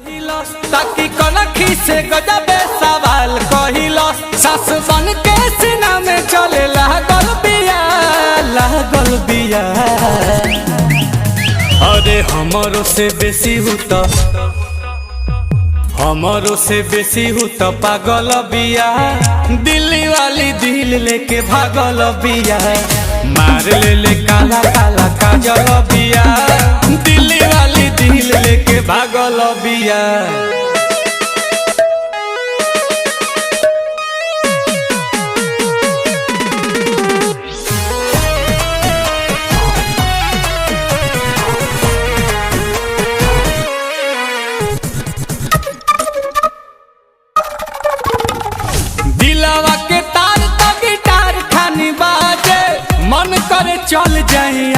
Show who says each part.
Speaker 1: ताकि कनखी से गजबे सवाल कहिलो सास बन के सीना में चले लागल बिया अरे हमरो से बेसी हूँ तो पागल बिया दिल्ली वाली दिल लेके भागल बिया मार ले काला काला काजल बिया दिल्ली वाली दिल लेके भागल बिया। दिलवा के तार तो गिटार खानी बाजे मन करे चल जाई